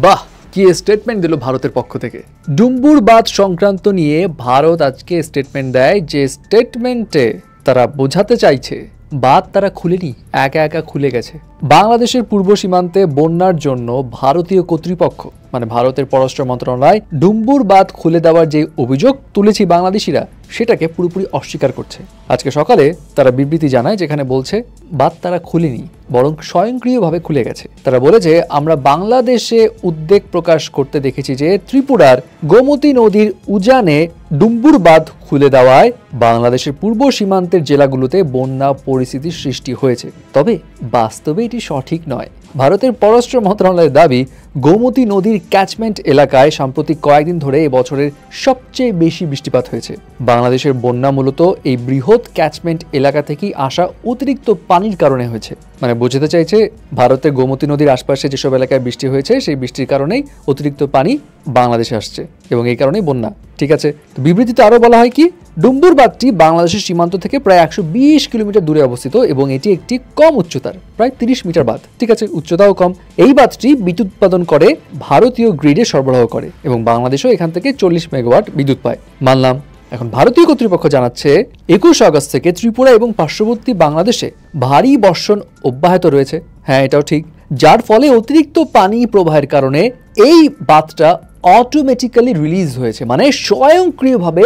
বাহ, কি স্টেটমেন্ট দিল ভারতের পক্ষ থেকে। ডুম্বুর বাঁধ সংক্রান্ত নিয়ে ভারত আজকে স্টেটমেন্ট দেয়, যে স্টেটমেন্টে তারা বোঝাতে চাইছে বাঁধ তারা খুলেনি, একা একা খুলে গেছে। বাংলাদেশের পূর্ব সীমান্তে বন্যার জন্য ভারতীয় কর্তৃপক্ষ মানে ভারতের পররাষ্ট্র মন্ত্রণালয় ডুম্বুর বাঁধ খুলে দেওয়ার যে অভিযোগ তুলেছি বাংলাদেশিরা, সেটাকে পুরোপুরি অস্বীকার করছে। আজকে সকালে তারা বিবৃতি জানায়, যেখানে বলছে বাঁধ তারা খুলেনি, বরং স্বয়ংক্রিয়ভাবে খুলে গেছে। তারা বলেছে, আমরা বাংলাদেশে উদ্বেগ প্রকাশ করতে দেখেছি যে ত্রিপুরার গোমতী নদীর উজানে ডুম্বুর বাঁধ খুলে দেওয়ায় বাংলাদেশের পূর্ব সীমান্তের জেলাগুলোতে বন্যা পরিস্থিতির সৃষ্টি হয়েছে, তবে বাস্তবে এটি সঠিক নয়। ভারতের পররাষ্ট্র মন্ত্রণালয়ের দাবি, গোমতী নদীর ক্যাচমেন্ট এলাকায় সাম্প্রতিক কয়েকদিন ধরে এবছরের সবচেয়ে বেশি বৃষ্টিপাত হয়েছে। বাংলাদেশের বন্যা মূলত এই বৃহৎ ক্যাচমেন্ট এলাকা থেকেই আসা অতিরিক্ত পানির কারণে হয়েছে। মানে বোঝাতে চাইছে, ভারতের গোমতী নদীর আশপাশে যেসব এলাকায় বৃষ্টি হয়েছে, সেই বৃষ্টির কারণেই অতিরিক্ত পানি বাংলাদেশে আসছে এবং এই কারণেই বন্যা। ঠিক আছে, তো বিবৃতিতে আরও বলা হয় কি, ডুম্বুর বাঁধটি বাংলাদেশের সীমান্ত থেকে প্রায় 120 কিলোমিটার দূরে অবস্থিত এবং এটি একটি কম উচ্চতার প্রায় 30 মিটার বাঁধ। ঠিক আছে, উচ্চতাও কম। এই বাঁধটি বিদ্যুৎ উৎপাদন করে ভারতীয় গ্রিডে সরবরাহ করে এবং বাংলাদেশও এখান থেকে 40 মেগাওয়াট বিদ্যুৎ পায়। মানলাম। এখন ভারতীয় কর্তৃপক্ষ জানাচ্ছে 21 আগস্ট থেকে ত্রিপুরা এবং পার্শ্ববর্তী বাংলাদেশে ভারী বর্ষণ অব্যাহত রয়েছে। হ্যাঁ, এটাও ঠিক, যার ফলে অতিরিক্ত পানি প্রবাহের কারণে এই বাঁধটা অটোমেটিক্যালি রিলিজ হয়েছে, মানে স্বয়ংক্রিয়ভাবে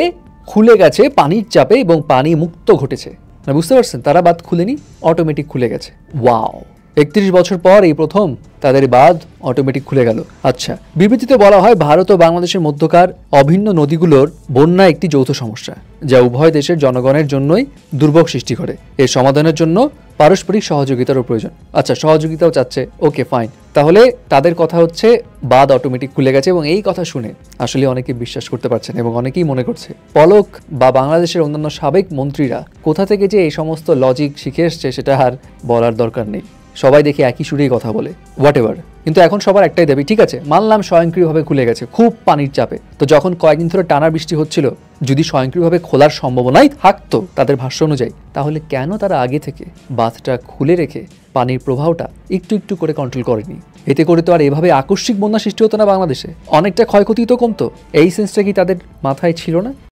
খুলে গেছে পানির চাপে এবং পানি মুক্ত ঘটেছে। মানে বুঝতে পারছেন, তারা বাঁধ খুলেনি, অটোমেটিক খুলে গেছে। ওয়াও, 31 বছর পর এই প্রথম তাদের বাঁধ অটোমেটিক খুলে গেল। আচ্ছা, বিবৃতিতে বলা হয়, ভারত ও বাংলাদেশের মধ্যকার অভিন্ন নদীগুলোর বন্যা একটি যৌথ সমস্যা, যা উভয় দেশের জনগণের জন্যই দুর্ভোগ সৃষ্টি করে। এর সমাধানের জন্য পারস্পরিক সহযোগিতারও প্রয়োজন। আচ্ছা, সহযোগিতাও চাচ্ছে, ওকে ফাইন। তাহলে তাদের কথা হচ্ছে বাঁধ অটোমেটিক খুলে গেছে এবং এই কথা শুনে আসলে অনেকে বিশ্বাস করতে পারছেন এবং অনেকেই মনে করছে পলক বা বাংলাদেশের অন্যান্য সাবেক মন্ত্রীরা কোথা থেকে যে এই সমস্ত লজিক শিখে এসছে সেটা আর বলার দরকার নেই। সবাই দেখে একই সুরেই কথা বলে, হোয়াট এভার। কিন্তু এখন সবার একটাই দাবি, ঠিক আছে মানলাম স্বয়ংক্রিয়ভাবে খুলে গেছে খুব পানির চাপে, তো যখন কয়েকদিন ধরে টানা বৃষ্টি হচ্ছিল, যদি স্বয়ংক্রিয়ভাবে খোলার সম্ভাবনাই থাকতো তাদের ভাষ্য অনুযায়ী, তাহলে কেন তারা আগে থেকে বাঁধটা খুলে রেখে পানির প্রবাহটা একটু একটু করে কন্ট্রোল করেনি? এতে করে তো আর এভাবে আকস্মিক বন্যা সৃষ্টি হতো না বাংলাদেশে, অনেকটা ক্ষয়ক্ষতি তো কমতো। এই সেন্সটা কি তাদের মাথায় ছিল না?